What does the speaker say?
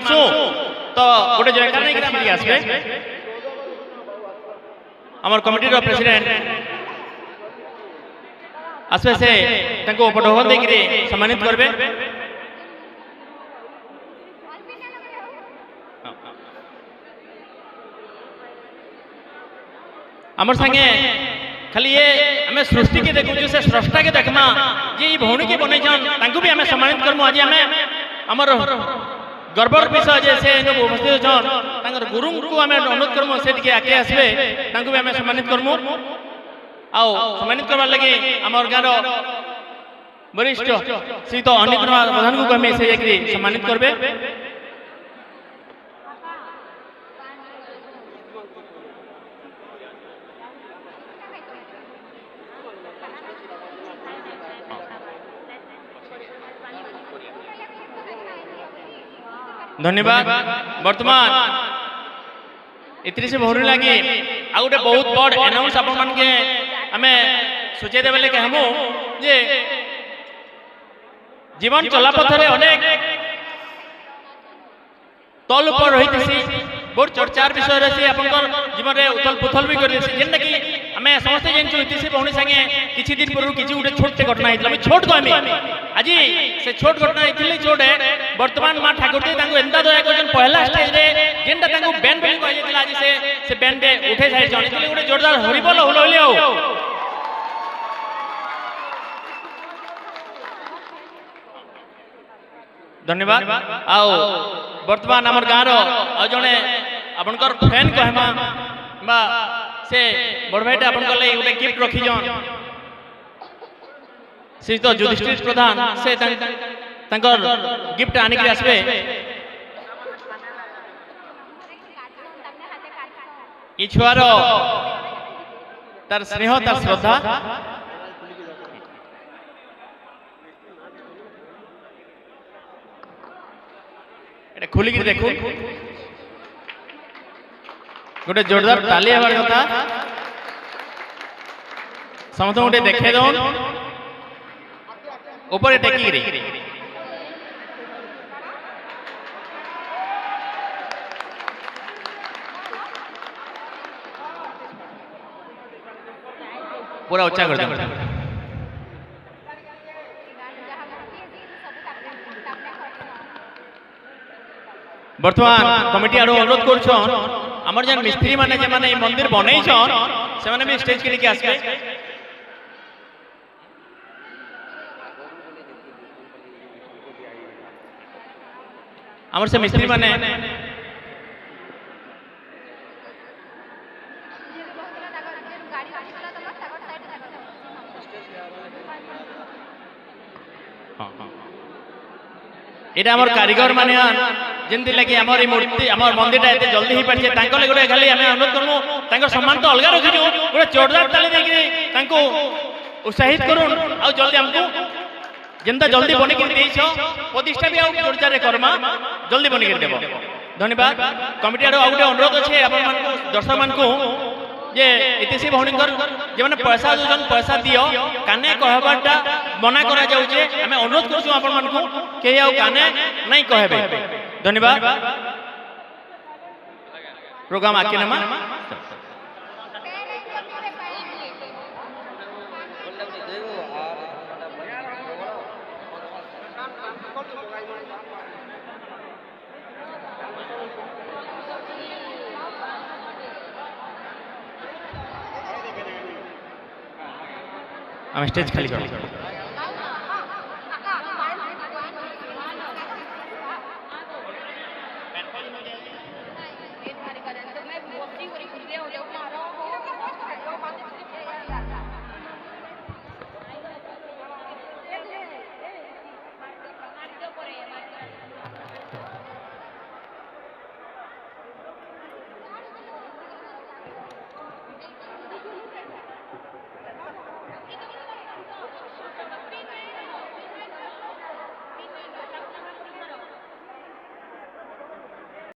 मानसु तो गोटे जयकार नहीं कि आसबे आमर कमिटी रो प्रेसिडेंट आसबे से तांको उपढौकन देकरी सम्मानित करबे। आमर संगे खाली ये हमें सृष्टि के देखु से स्रष्टा के देखमा जे ई भौणी के बनै छन तांको भी हमें सम्मानित करमु। आज हमें हमर गर्वर विषय जे से जो उपस्थित छन तांकर गुरु को हमें अनुरोध करमु से टिके आके आसबे तांको भी हमें सम्मानित करमु। आओ सम्मानित करबार लगी हमर गारो वरिष्ठ श्री तो अनिल कुमार प्रधान को हमें से एकरी सम्मानित करबे। धन्यवाद। वर्तमान इतनी से भौरी लगी आ गोटे बहुत बड़ अनाउंस आपण मन के हमें सूचे देबे ले कहमु जे जीवन चला पथरे अनेक तल ऊपर रहितसी बहुत चर्चार विषय रही आपनकर जीवन रे उथल पुथल भी कर देसी जेन कि हमें समस्त जेन इतिहास भौणी संगे किछि दिन पूर्व किछि उठे छोटे घटना हितला मैं छोट कहमी आज से छोट घटना हितले छोट है। वर्तमान मां ठाकुरती तांको एंता दया करजन पहला स्टेज रे जेनटा तांको बैंड बेली कहि दिला आज से बैंड पे उठे साइड जणी दिले गोटे जोरदार हरि बोल होलले हो। धन्यवाद। आओ वर्तमान हमर गाँव जड़े आपनकर फैन कहमा बा से बड़ भाईटा आपनकर ले गोटे गिफ्ट रखी जन श्री तो युधिष्ठिर प्रधान से तांकर गिफ्ट आनि के आसबे। ई छुआर तार स्नेह तार श्रद्धा खुली की देखो गोटे जोरदार ताली हमारे कथा समस्त गोटे देखे दो ऊपर टेकी पूरा उच्चा कर दो। वर्तमान कमिटी आरो अनुरोध करछन हमर जन मिस्त्री माने जे माने मंदिर बनई छन से माने भी स्टेज के लेके आसबे। हमर से मिस्त्री माने एटा हमर कारीगर माने जेंति लगी हमर मूर्ति हमर मंदिरटा एते जल्दी ही पाछे तांको ले गोटे खाली हमें अनुरोध करमु तांको सम्मान तो अलगा रखि जो गोटे जोरदार ताली दे कि तांको उत्साहित करूं आ जल्दी हमको जेंता जल्दी बनि के देइछो प्रतिष्ठा भी आ जोरदार रे करमा जल्दी बनि के देबो। धन्यवाद। कमिटी आरो आ गोटे अनुरोध अछि आपन मन को दर्शक मन को जे इतिसी भौणीकर जे माने पैसा दोजन पैसा दियो काने कहबाटा मना करा जाउचे हमें अनुरोध करछु आपन मन को के आ काने नहीं कहबे। धन्यवाद। प्रोग्राम आके नमा हम स्टेज खाली कर